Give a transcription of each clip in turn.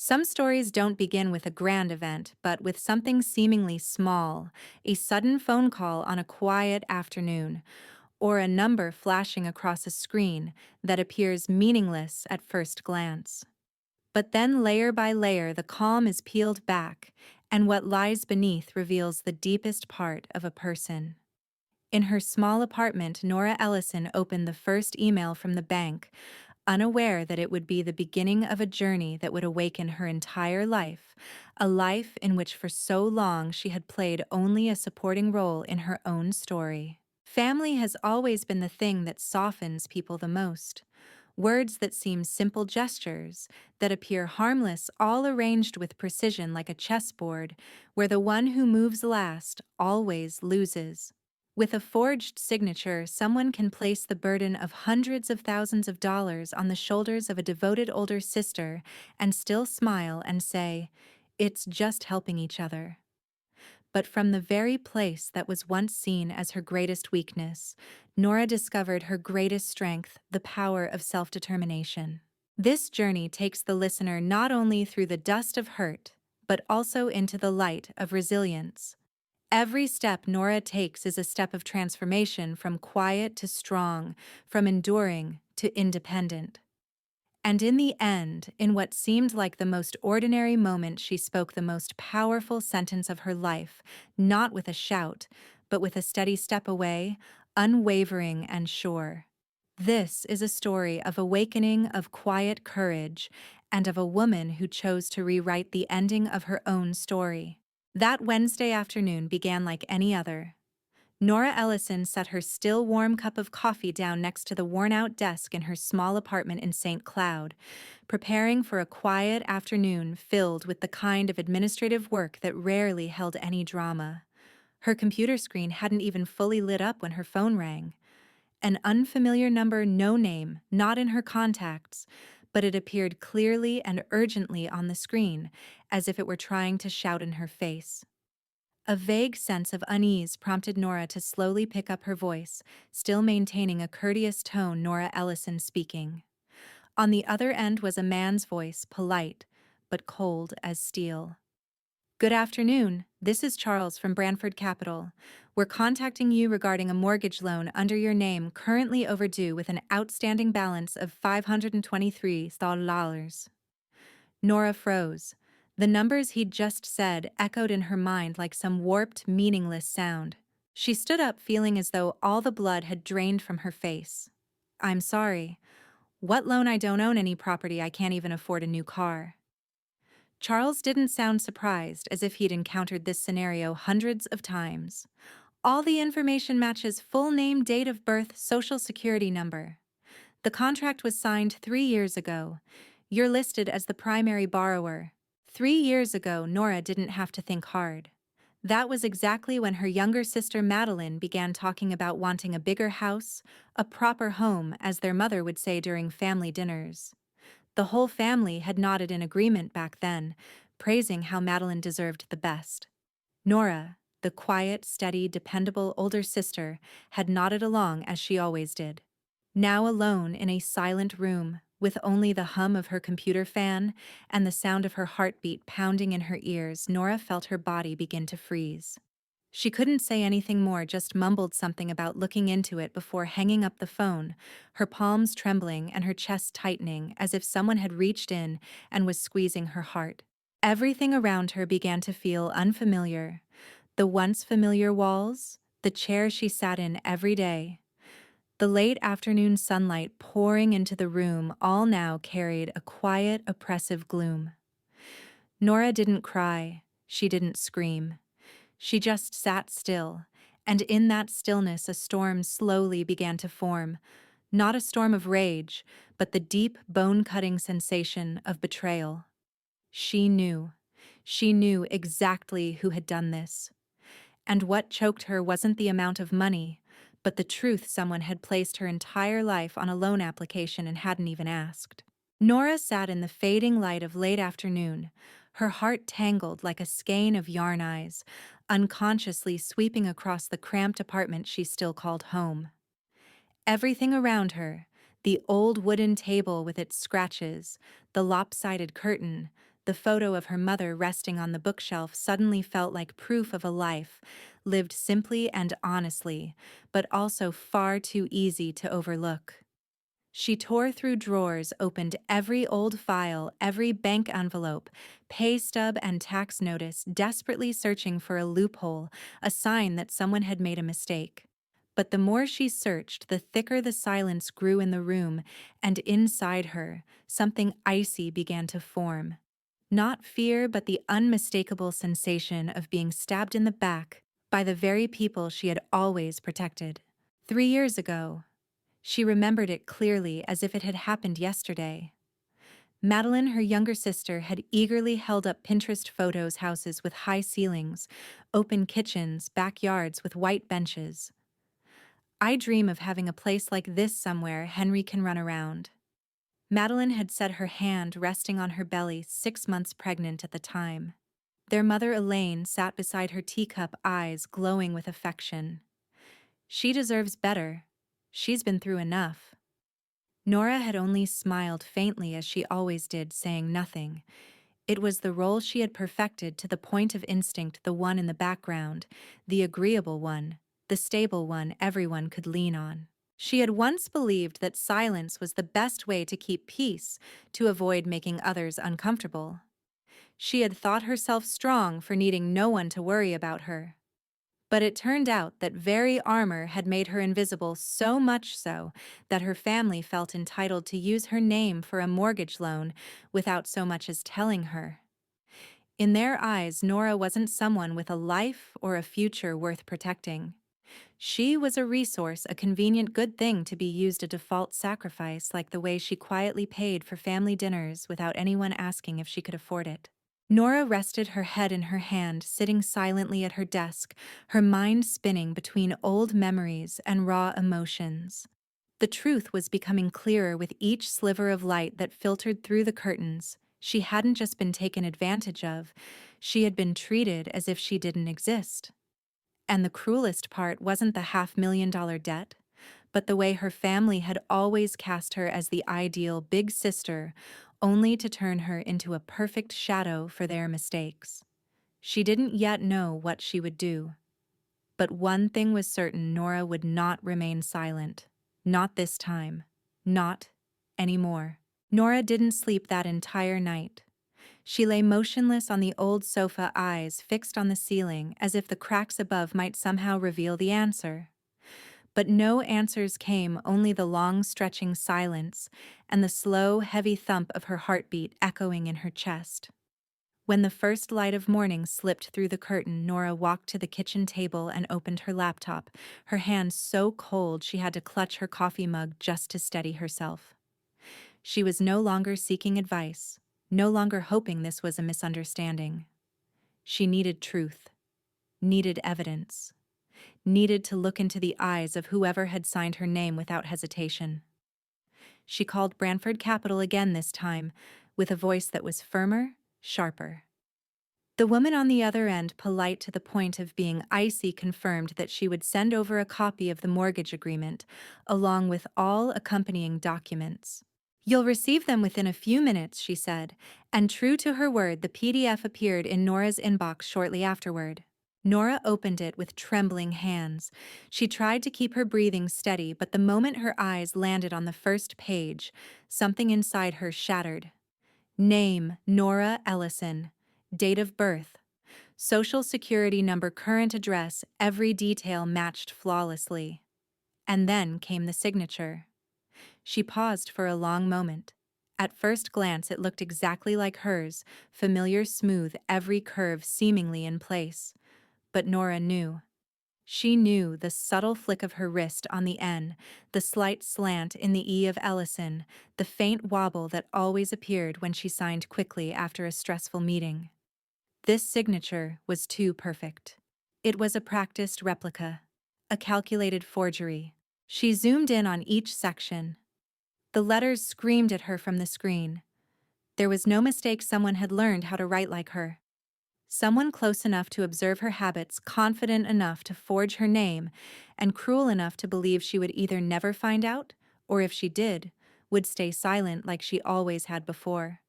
Some stories don't begin with a grand event, but with something seemingly small, a sudden phone call on a quiet afternoon, or a number flashing across a screen that appears meaningless at first glance. But then, layer by layer, the calm is peeled back, and what lies beneath reveals the deepest part of a person. In her small apartment, Nora Ellison opened the first email from the bank, unaware that it would be the beginning of a journey that would awaken her entire life, a life in which for so long she had played only a supporting role in her own story. Family has always been the thing that softens people the most. Words that seem simple gestures, that appear harmless, all arranged with precision like a chessboard, where the one who moves last always loses. With a forged signature, someone can place the burden of hundreds of thousands of dollars on the shoulders of a devoted older sister and still smile and say, "It's just helping each other." But from the very place that was once seen as her greatest weakness, Nora discovered her greatest strength, the power of self-determination. This journey takes the listener not only through the dust of hurt, but also into the light of resilience. Every step Nora takes is a step of transformation from quiet to strong, from enduring to independent. And in the end, in what seemed like the most ordinary moment, she spoke the most powerful sentence of her life, not with a shout, but with a steady step away, unwavering and sure. This is a story of awakening, of quiet courage, and of a woman who chose to rewrite the ending of her own story. That Wednesday afternoon began like any other. Nora Ellison set her still warm cup of coffee down next to the worn-out desk in her small apartment in St. Cloud, preparing for a quiet afternoon filled with the kind of administrative work that rarely held any drama. Her computer screen hadn't even fully lit up when her phone rang. An unfamiliar number, no name, not in her contacts, but it appeared clearly and urgently on the screen, as if it were trying to shout in her face. A vague sense of unease prompted Nora to slowly pick up her voice, still maintaining a courteous tone. Nora Ellison speaking. On the other end was a man's voice, polite, but cold as steel. "Good afternoon. This is Charles from Branford Capital. We're contacting you regarding a mortgage loan under your name currently overdue with an outstanding balance of $523,000. Nora froze. The numbers he'd just said echoed in her mind like some warped, meaningless sound. She stood up, feeling as though all the blood had drained from her face. "I'm sorry. What loan? I don't own any property. I can't even afford a new car." Charles didn't sound surprised, as if he'd encountered this scenario hundreds of times. "All the information matches: full name, date of birth, social security number. The contract was signed 3 years ago. You're listed as the primary borrower." 3 years ago, Nora didn't have to think hard. That was exactly when her younger sister Madeline began talking about wanting a bigger house, a proper home, as their mother would say during family dinners. The whole family had nodded in agreement back then, praising how Madeline deserved the best. Nora, the quiet, steady, dependable older sister, had nodded along as she always did. Now alone in a silent room, with only the hum of her computer fan and the sound of her heartbeat pounding in her ears, Nora felt her body begin to freeze. She couldn't say anything more, just mumbled something about looking into it before hanging up the phone, her palms trembling and her chest tightening as if someone had reached in and was squeezing her heart. Everything around her began to feel unfamiliar. The once familiar walls, the chair she sat in every day, the late afternoon sunlight pouring into the room, all now carried a quiet, oppressive gloom. Nora didn't cry. She didn't scream. She just sat still, and in that stillness a storm slowly began to form, not a storm of rage, but the deep, bone-cutting sensation of betrayal. She knew. She knew exactly who had done this. And what choked her wasn't the amount of money, but the truth: someone had placed her entire life on a loan application and hadn't even asked. Nora sat in the fading light of late afternoon, her heart tangled like a skein of yarn eyes, unconsciously sweeping across the cramped apartment she still called home. Everything around her, the old wooden table with its scratches, the lopsided curtain, The photo of her mother resting on the bookshelf suddenly felt like proof of a life, lived simply and honestly, but also far too easy to overlook. She tore through drawers, opened every old file, every bank envelope, pay stub, and tax notice, desperately searching for a loophole, a sign that someone had made a mistake. But the more she searched, the thicker the silence grew in the room, and inside her, something icy began to form. Not fear, but the unmistakable sensation of being stabbed in the back by the very people she had always protected. 3 years ago, she remembered it clearly as if it had happened yesterday. Madeline, her younger sister, had eagerly held up Pinterest photos houses with high ceilings, open kitchens, backyards with white benches. "I dream of having a place like this somewhere Henry can run around." Madeline had said, her hand resting on her belly, 6 months pregnant at the time. Their mother Elaine sat beside her teacup, eyes glowing with affection. "She deserves better. She's been through enough." Nora had only smiled faintly as she always did, saying nothing. It was the role she had perfected to the point of instinct, the one in the background, the agreeable one, the stable one everyone could lean on. She had once believed that silence was the best way to keep peace, to avoid making others uncomfortable. She had thought herself strong for needing no one to worry about her. But it turned out that very armor had made her invisible, so much so that her family felt entitled to use her name for a mortgage loan without so much as telling her. In their eyes, Nora wasn't someone with a life or a future worth protecting. She was a resource, a convenient good thing to be used, a default sacrifice, like the way she quietly paid for family dinners without anyone asking if she could afford it. Nora rested her head in her hand, sitting silently at her desk, her mind spinning between old memories and raw emotions. The truth was becoming clearer with each sliver of light that filtered through the curtains. She hadn't just been taken advantage of, she had been treated as if she didn't exist. And the cruelest part wasn't the $500,000 debt, but the way her family had always cast her as the ideal big sister, only to turn her into a perfect shadow for their mistakes. She didn't yet know what she would do. But one thing was certain: Nora would not remain silent. Not this time. Not anymore. Nora didn't sleep that entire night. She lay motionless on the old sofa, eyes fixed on the ceiling, as if the cracks above might somehow reveal the answer. But no answers came, only the long stretching silence and the slow, heavy thump of her heartbeat echoing in her chest. When the first light of morning slipped through the curtain, Nora walked to the kitchen table and opened her laptop, her hands so cold she had to clutch her coffee mug just to steady herself. She was no longer seeking advice, no longer hoping this was a misunderstanding. She needed truth, needed evidence, needed to look into the eyes of whoever had signed her name without hesitation. She called Branford Capital again, this time, with a voice that was firmer, sharper. The woman on the other end, polite to the point of being icy, confirmed that she would send over a copy of the mortgage agreement, along with all accompanying documents. "You'll receive them within a few minutes," she said, and true to her word, the PDF appeared in Nora's inbox shortly afterward. Nora opened it with trembling hands. She tried to keep her breathing steady, but the moment her eyes landed on the first page, something inside her shattered. Name: Nora Ellison. Date of birth: Social Security number, current address, every detail matched flawlessly. And then came the signature. She paused for a long moment. At first glance, it looked exactly like hers, familiar, smooth, every curve seemingly in place. But Nora knew. She knew the subtle flick of her wrist on the N, the slight slant in the E of Ellison, the faint wobble that always appeared when she signed quickly after a stressful meeting. This signature was too perfect. It was a practiced replica, a calculated forgery. She zoomed in on each section. The letters screamed at her from the screen. There was no mistake, someone had learned how to write like her. Someone close enough to observe her habits, confident enough to forge her name, and cruel enough to believe she would either never find out, or if she did, would stay silent like she always had before.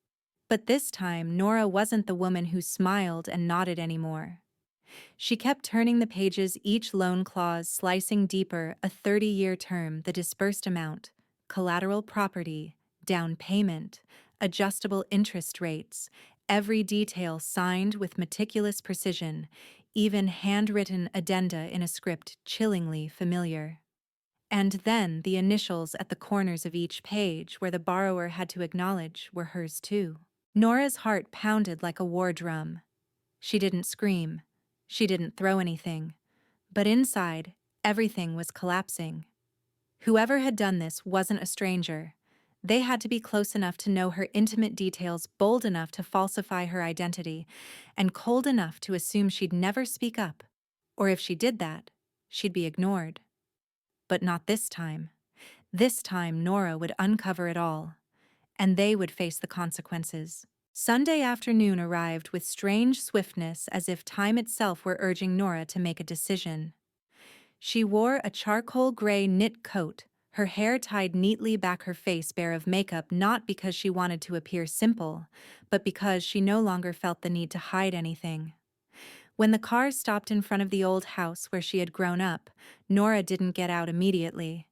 But this time, Nora wasn't the woman who smiled and nodded anymore. She kept turning the pages, each loan clause slicing deeper: a 30-year term, the disbursed amount, collateral property, down payment, adjustable interest rates, every detail signed with meticulous precision, even handwritten addenda in a script chillingly familiar. And then the initials at the corners of each page where the borrower had to acknowledge were hers too. Nora's heart pounded like a war drum. She didn't scream. She didn't throw anything. But inside, everything was collapsing. Whoever had done this wasn't a stranger. They had to be close enough to know her intimate details, bold enough to falsify her identity, and cold enough to assume she'd never speak up. Or if she did that, she'd be ignored. But not this time. This time, Nora would uncover it all, and they would face the consequences. Sunday afternoon arrived with strange swiftness, as if time itself were urging Nora to make a decision. She wore a charcoal gray knit coat, her hair tied neatly back, her face bare of makeup, not because she wanted to appear simple, but because she no longer felt the need to hide anything. When the car stopped in front of the old house where she had grown up, Nora didn't get out immediately.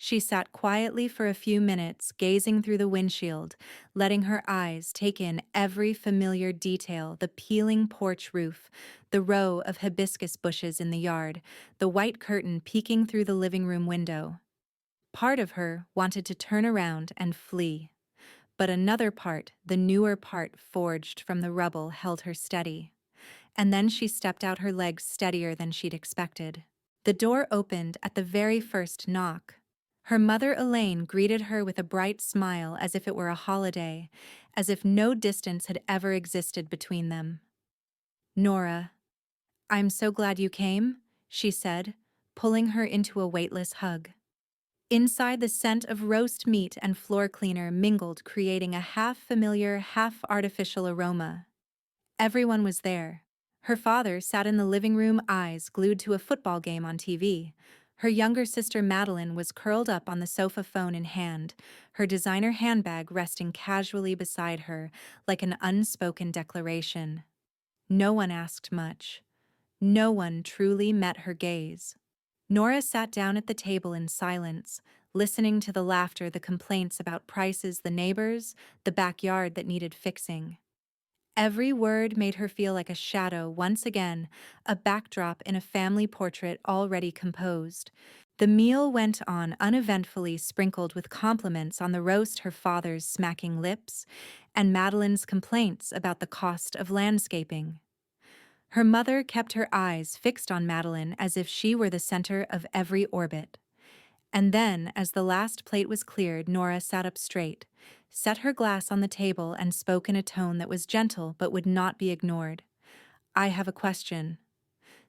She sat quietly for a few minutes, gazing through the windshield, letting her eyes take in every familiar detail: the peeling porch roof, the row of hibiscus bushes in the yard, the white curtain peeking through the living room window. Part of her wanted to turn around and flee, but another part, the newer part forged from the rubble, held her steady. And then she stepped out, her legs steadier than she'd expected. The door opened at the very first knock. Her mother Elaine greeted her with a bright smile, as if it were a holiday, as if no distance had ever existed between them. "Nora, I'm so glad you came," she said, pulling her into a weightless hug. Inside, the scent of roast meat and floor cleaner mingled, creating a half-familiar, half-artificial aroma. Everyone was there. Her father sat in the living room, eyes glued to a football game on TV. Her younger sister Madeline was curled up on the sofa, phone in hand, her designer handbag resting casually beside her, like an unspoken declaration. No one asked much. No one truly met her gaze. Nora sat down at the table in silence, listening to the laughter, the complaints about prices, the neighbors, the backyard that needed fixing. Every word made her feel like a shadow once again, a backdrop in a family portrait already composed. The meal went on uneventfully, sprinkled with compliments on the roast, her father's smacking lips, and Madeline's complaints about the cost of landscaping. Her mother kept her eyes fixed on Madeline as if she were the center of every orbit. And then, as the last plate was cleared, Nora sat up straight, set her glass on the table, and spoke in a tone that was gentle but would not be ignored. "I have a question."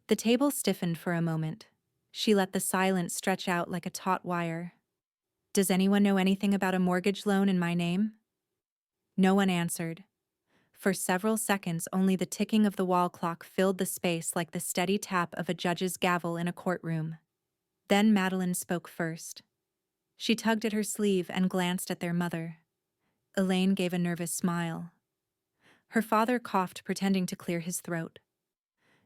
The table stiffened for a moment. She let the silence stretch out like a taut wire. "Does anyone know anything about a mortgage loan in my name?" No one answered. For several seconds, only the ticking of the wall clock filled the space, like the steady tap of a judge's gavel in a courtroom. Then Madeline spoke first. She tugged at her sleeve and glanced at their mother. Elaine gave a nervous smile. Her father coughed, pretending to clear his throat.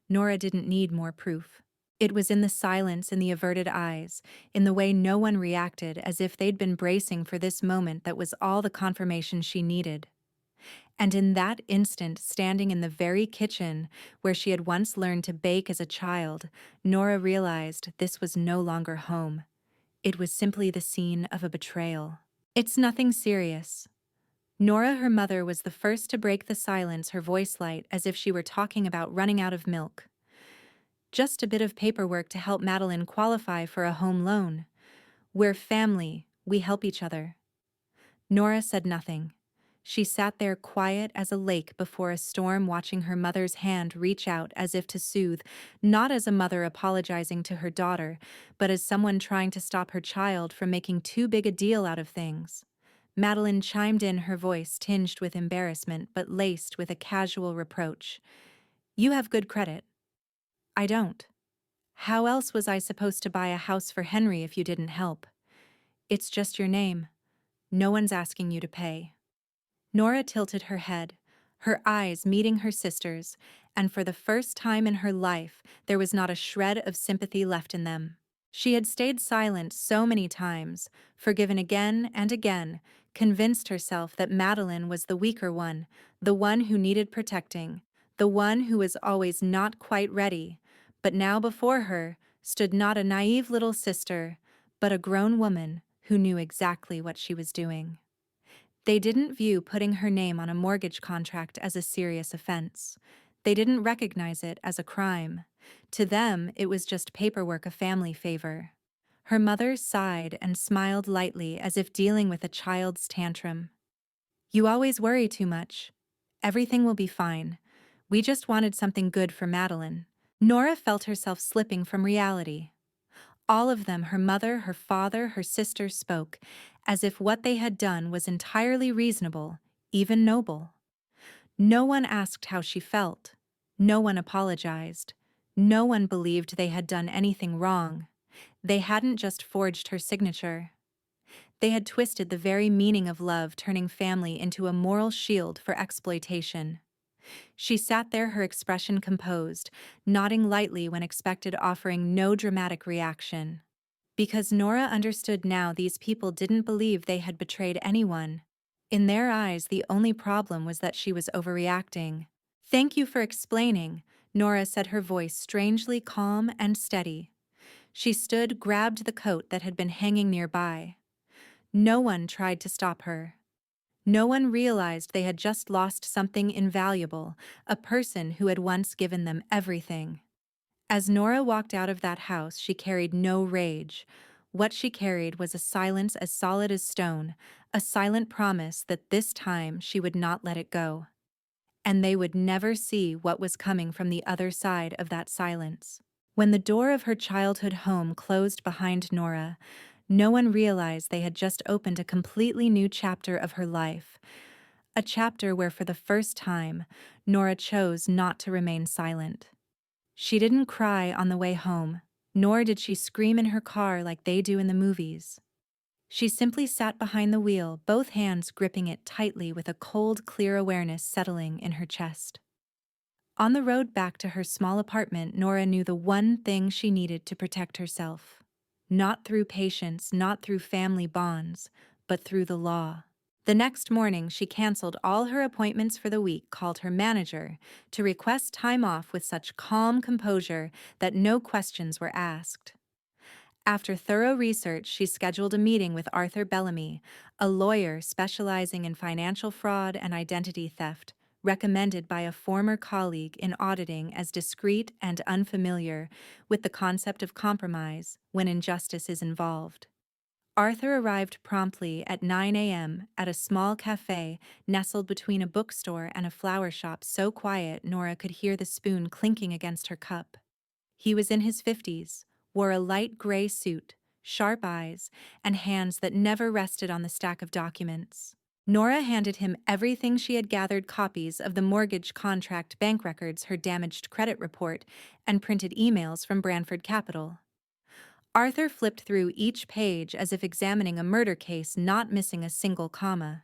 Nora didn't need more proof. It was in the silence, in the averted eyes, in the way no one reacted, as if they'd been bracing for this moment, that was all the confirmation she needed. And in that instant, standing in the very kitchen where she had once learned to bake as a child, Nora realized this was no longer home. It was simply the scene of a betrayal. "It's nothing serious." Nora, her mother, was the first to break the silence, her voice light, as if she were talking about running out of milk. "Just a bit of paperwork to help Madeline qualify for a home loan. We're family, we help each other." Nora said nothing. She sat there quiet as a lake before a storm, watching her mother's hand reach out as if to soothe, not as a mother apologizing to her daughter, but as someone trying to stop her child from making too big a deal out of things. Madeline chimed in, her voice tinged with embarrassment but laced with a casual reproach. "You have good credit. I don't. How else was I supposed to buy a house for Henry if you didn't help? It's just your name. No one's asking you to pay." Nora tilted her head, her eyes meeting her sister's, and for the first time in her life, there was not a shred of sympathy left in them. She had stayed silent so many times, forgiven again and again, convinced herself that Madeline was the weaker one, the one who needed protecting, the one who was always not quite ready. But now before her stood not a naive little sister, but a grown woman who knew exactly what she was doing. They didn't view putting her name on a mortgage contract as a serious offense. They didn't recognize it as a crime. To them, it was just paperwork, a family favor. Her mother sighed and smiled lightly as if dealing with a child's tantrum. "You always worry too much. Everything will be fine. We just wanted something good for Madeline." Nora felt herself slipping from reality. All of them, her mother, her father, her sister, spoke, as if what they had done was entirely reasonable, even noble. No one asked how she felt. No one apologized. No one believed they had done anything wrong. They hadn't just forged her signature. They had twisted the very meaning of love, turning family into a moral shield for exploitation. She sat there, her expression composed, nodding lightly when expected, offering no dramatic reaction. Because Nora understood now, these people didn't believe they had betrayed anyone. In their eyes, the only problem was that she was overreacting. "Thank you for explaining," Nora said, her voice strangely calm and steady. She stood, grabbed the coat that had been hanging nearby. No one tried to stop her. No one realized they had just lost something invaluable, a person who had once given them everything. As Nora walked out of that house, she carried no rage. What she carried was a silence as solid as stone, a silent promise that this time she would not let it go. And they would never see what was coming from the other side of that silence. When the door of her childhood home closed behind Nora, no one realized they had just opened a completely new chapter of her life. A chapter where, for the first time, Nora chose not to remain silent. She didn't cry on the way home, nor did she scream in her car like they do in the movies. She simply sat behind the wheel, both hands gripping it tightly, with a cold, clear awareness settling in her chest. On the road back to her small apartment, Nora knew the one thing she needed to protect herself. Not through patience, not through family bonds, but through the law. The next morning, she canceled all her appointments for the week, called her manager to request time off with such calm composure that no questions were asked. After thorough research, she scheduled a meeting with Arthur Bellamy, a lawyer specializing in financial fraud and identity theft, recommended by a former colleague in auditing as discreet and unfamiliar with the concept of compromise when injustice is involved. Arthur arrived promptly at 9 a.m. at a small cafe nestled between a bookstore and a flower shop, so quiet Nora could hear the spoon clinking against her cup. He was in his 50s, wore a light gray suit, sharp eyes, and hands that never rested on the stack of documents. Nora handed him everything she had gathered: copies of the mortgage contract, bank records, her damaged credit report, and printed emails from Branford Capital. Arthur flipped through each page as if examining a murder case, not missing a single comma.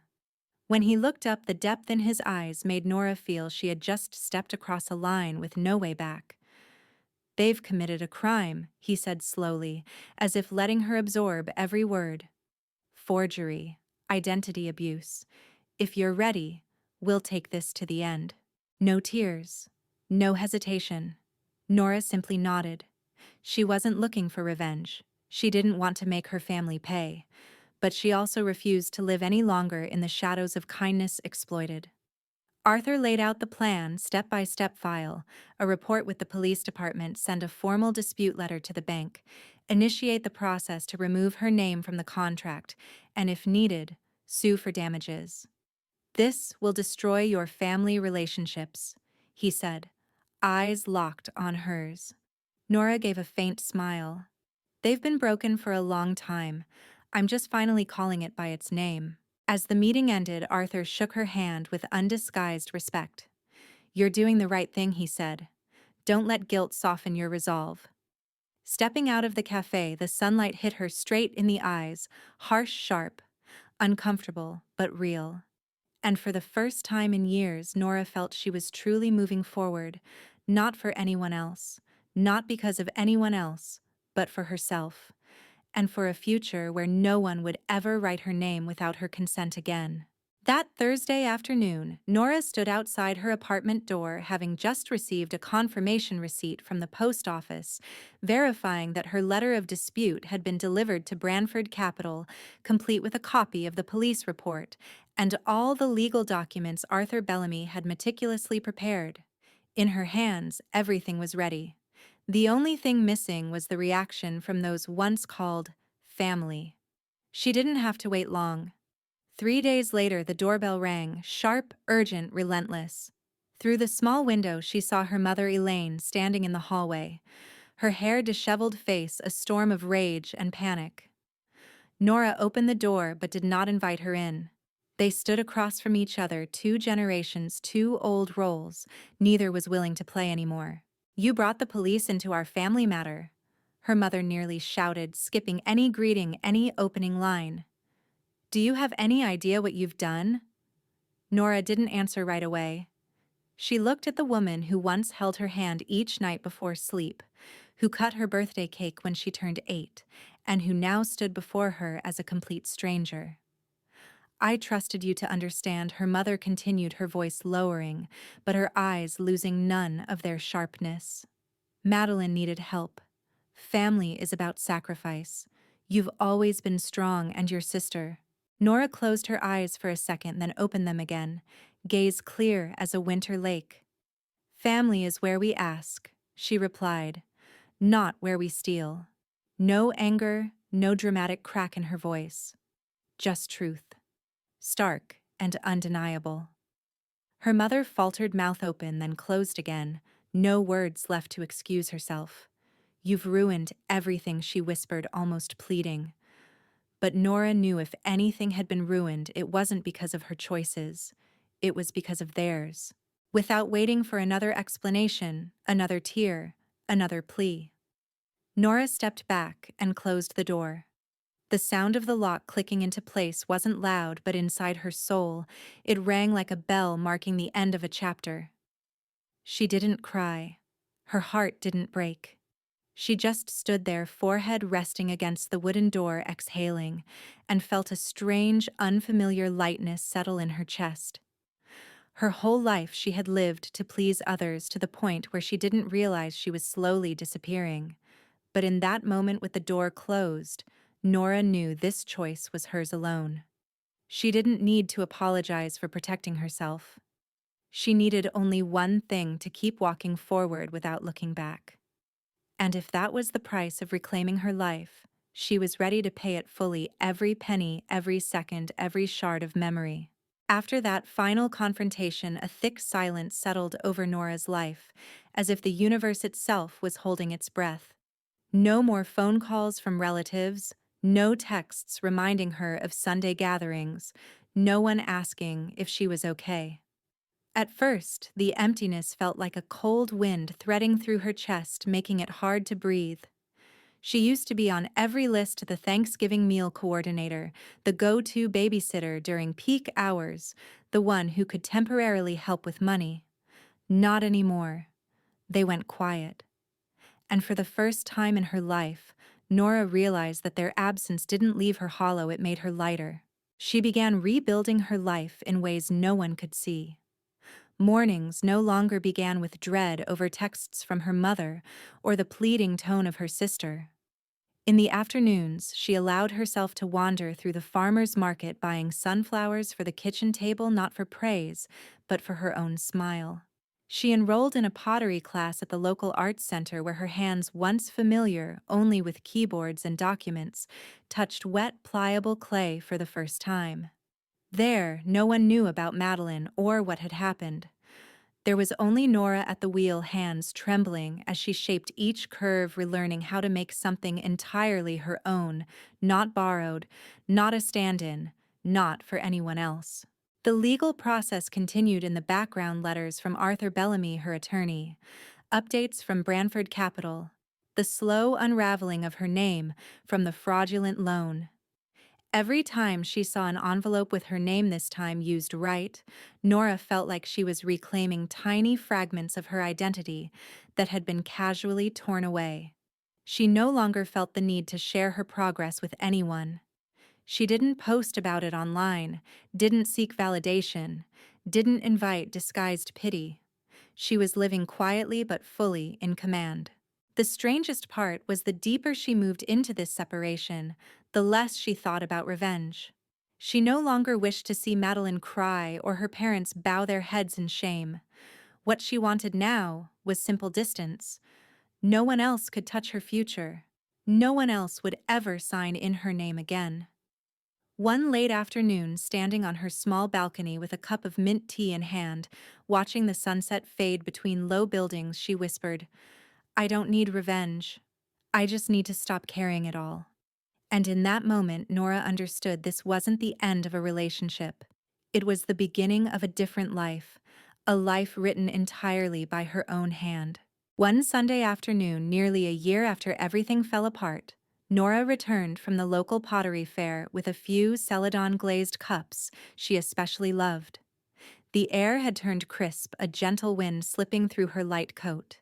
When he looked up, the depth in his eyes made Nora feel she had just stepped across a line with no way back. "They've committed a crime," he said slowly, as if letting her absorb every word. "Forgery, identity abuse. If you're ready, we'll take this to the end." No tears, no hesitation. Nora simply nodded. She wasn't looking for revenge. She didn't want to make her family pay. But she also refused to live any longer in the shadows of kindness exploited. Arthur laid out the plan, step-by-step: file a report with the police department, send a formal dispute letter to the bank, initiate the process to remove her name from the contract, and if needed, sue for damages. "This will destroy your family relationships," he said, eyes locked on hers. Nora gave a faint smile. "They've been broken for a long time. I'm just finally calling it by its name." As the meeting ended, Arthur shook her hand with undisguised respect. "You're doing the right thing," he said. "Don't let guilt soften your resolve." Stepping out of the cafe, the sunlight hit her straight in the eyes, harsh, sharp, uncomfortable, but real. And for the first time in years, Nora felt she was truly moving forward, not for anyone else, not because of anyone else, but for herself, and for a future where no one would ever write her name without her consent again. That Thursday afternoon, Nora stood outside her apartment door, having just received a confirmation receipt from the post office, verifying that her letter of dispute had been delivered to Branford Capital, complete with a copy of the police report, and all the legal documents Arthur Bellamy had meticulously prepared. In her hands, everything was ready. The only thing missing was the reaction from those once called family. She didn't have to wait long. 3 days later, the doorbell rang, sharp, urgent, relentless. Through the small window, she saw her mother Elaine standing in the hallway, her hair disheveled face a storm of rage and panic. Nora opened the door but did not invite her in. They stood across from each other, two generations, two old roles. Neither was willing to play anymore. "You brought the police into our family matter," her mother nearly shouted, skipping any greeting, any opening line. "Do you have any idea what you've done?" Nora didn't answer right away. She looked at the woman who once held her hand each night before sleep, who cut her birthday cake when she turned 8, and who now stood before her as a complete stranger. "I trusted you to understand," her mother continued, her voice lowering, but her eyes losing none of their sharpness. "Madeline needed help. Family is about sacrifice. You've always been strong, and your sister." Nora closed her eyes for a second, then opened them again, gaze clear as a winter lake. "Family is where we ask," she replied, "not where we steal." No anger, no dramatic crack in her voice. Just truth. Stark and undeniable. Her mother faltered, mouth open, then closed again, no words left to excuse herself. "You've ruined everything," she whispered, almost pleading. But Nora knew if anything had been ruined, it wasn't because of her choices. It was because of theirs. Without waiting for another explanation, another tear, another plea, Nora stepped back and closed the door. The sound of the lock clicking into place wasn't loud, but inside her soul, it rang like a bell marking the end of a chapter. She didn't cry. Her heart didn't break. She just stood there, forehead resting against the wooden door, exhaling, and felt a strange, unfamiliar lightness settle in her chest. Her whole life she had lived to please others, to the point where she didn't realize she was slowly disappearing. But in that moment, with the door closed, Nora knew this choice was hers alone. She didn't need to apologize for protecting herself. She needed only one thing: to keep walking forward without looking back. And if that was the price of reclaiming her life, she was ready to pay it fully, every penny, every second, every shard of memory. After that final confrontation, a thick silence settled over Nora's life, as if the universe itself was holding its breath. No more phone calls from relatives, no texts reminding her of Sunday gatherings, no one asking if she was okay. At first, the emptiness felt like a cold wind threading through her chest, making it hard to breathe. She used to be on every list: the Thanksgiving meal coordinator, the go-to babysitter during peak hours, the one who could temporarily help with money. Not anymore. They went quiet. And for the first time in her life, Nora realized that their absence didn't leave her hollow, it made her lighter. She began rebuilding her life in ways no one could see. Mornings no longer began with dread over texts from her mother or the pleading tone of her sister. In the afternoons, she allowed herself to wander through the farmer's market, buying sunflowers for the kitchen table, not for praise, but for her own smile. She enrolled in a pottery class at the local arts center, where her hands, once familiar only with keyboards and documents, touched wet, pliable clay for the first time. There, no one knew about Madeline or what had happened. There was only Nora at the wheel, hands trembling as she shaped each curve, relearning how to make something entirely her own, not borrowed, not a stand-in, not for anyone else. The legal process continued in the background: letters from Arthur Bellamy, her attorney, updates from Branford Capital, the slow unraveling of her name from the fraudulent loan. Every time she saw an envelope with her name this time used right, Nora felt like she was reclaiming tiny fragments of her identity that had been casually torn away. She no longer felt the need to share her progress with anyone. She didn't post about it online, didn't seek validation, didn't invite disguised pity. She was living quietly but fully in command. The strangest part was the deeper she moved into this separation, the less she thought about revenge. She no longer wished to see Madeline cry or her parents bow their heads in shame. What she wanted now was simple distance. No one else could touch her future. No one else would ever sign in her name again. One late afternoon, standing on her small balcony with a cup of mint tea in hand, watching the sunset fade between low buildings, she whispered, "I don't need revenge. I just need to stop carrying it all." And in that moment, Nora understood this wasn't the end of a relationship. It was the beginning of a different life, a life written entirely by her own hand. One Sunday afternoon, nearly a year after everything fell apart, Nora returned from the local pottery fair with a few celadon-glazed cups she especially loved. The air had turned crisp, a gentle wind slipping through her light coat,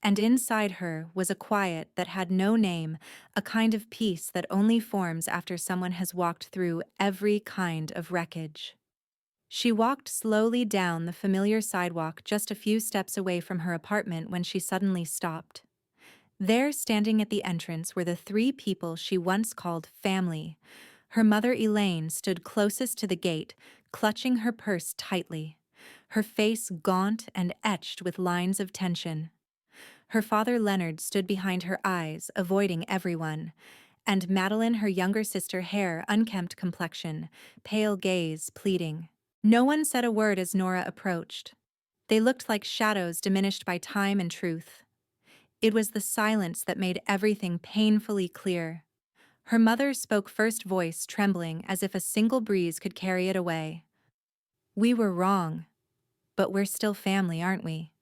and inside her was a quiet that had no name, a kind of peace that only forms after someone has walked through every kind of wreckage. She walked slowly down the familiar sidewalk just a few steps away from her apartment when she suddenly stopped. There, standing at the entrance, were the three people she once called family. Her mother Elaine stood closest to the gate, clutching her purse tightly, her face gaunt and etched with lines of tension. Her father Leonard stood behind her eyes, avoiding everyone, and Madeline, her younger sister, hair, unkempt complexion, pale gaze, pleading. No one said a word as Nora approached. They looked like shadows diminished by time and truth. It was the silence that made everything painfully clear. Her mother spoke first, voice trembling as if a single breeze could carry it away. "We were wrong, but we're still family, aren't we?"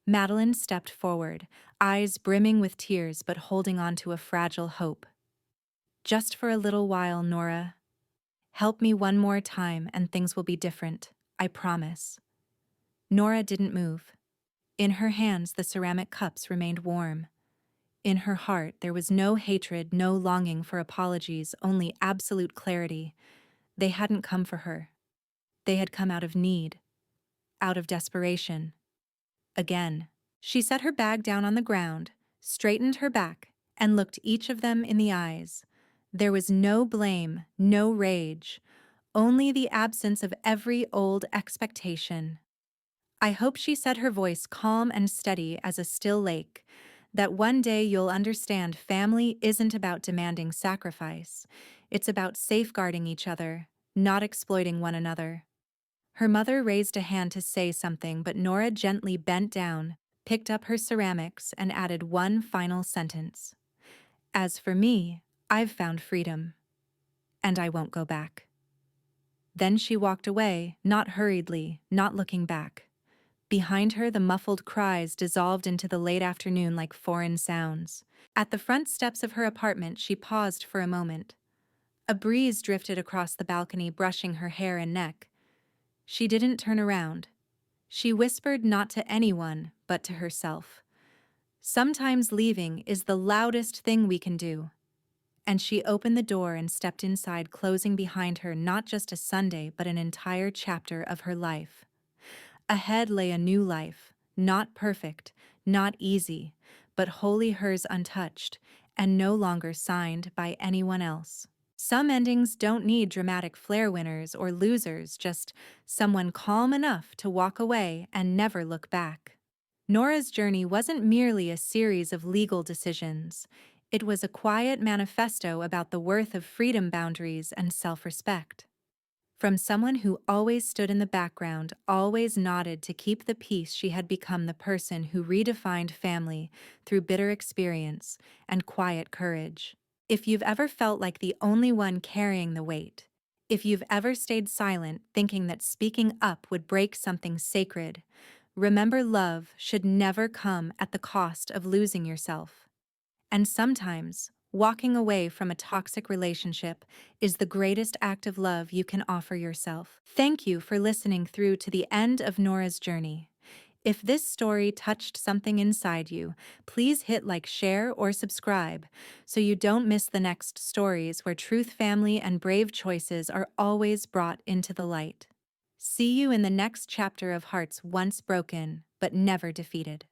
Madeline stepped forward, eyes brimming with tears but holding on to a fragile hope. "Just for a little while, Nora. Help me one more time and things will be different, I promise." Nora didn't move. In her hands, the ceramic cups remained warm. In her heart, there was no hatred, no longing for apologies, only absolute clarity. They hadn't come for her. They had come out of need, out of desperation. Again. She set her bag down on the ground, straightened her back, and looked each of them in the eyes. There was no blame, no rage, only the absence of every old expectation. "I hope," she said, her voice calm and steady as a still lake, "that one day you'll understand family isn't about demanding sacrifice. It's about safeguarding each other, not exploiting one another." Her mother raised a hand to say something, but Nora gently bent down, picked up her ceramics, and added one final sentence. "As for me, I've found freedom, and I won't go back." Then she walked away, not hurriedly, not looking back. Behind her, the muffled cries dissolved into the late afternoon like foreign sounds. At the front steps of her apartment, she paused for a moment. A breeze drifted across the balcony, brushing her hair and neck. She didn't turn around. She whispered not to anyone, but to herself. "Sometimes leaving is the loudest thing we can do." And she opened the door and stepped inside, closing behind her not just a Sunday, but an entire chapter of her life. Ahead lay a new life, not perfect, not easy, but wholly hers untouched, and no longer signed by anyone else. Some endings don't need dramatic flair, winners or losers, just someone calm enough to walk away and never look back. Nora's journey wasn't merely a series of legal decisions. It was a quiet manifesto about the worth of freedom, boundaries, and self-respect. From someone who always stood in the background, always nodded to keep the peace, she had become the person who redefined family through bitter experience and quiet courage. If you've ever felt like the only one carrying the weight, if you've ever stayed silent thinking that speaking up would break something sacred, remember, love should never come at the cost of losing yourself. And sometimes, Walking away from a toxic relationship is the greatest act of love you can offer yourself. Thank you for listening through to the end of Nora's journey. If this story touched something inside you, please hit like, share, or subscribe so you don't miss the next stories where truth, family, and brave choices are always brought into the light. See you in the next chapter of Hearts Once Broken but Never Defeated.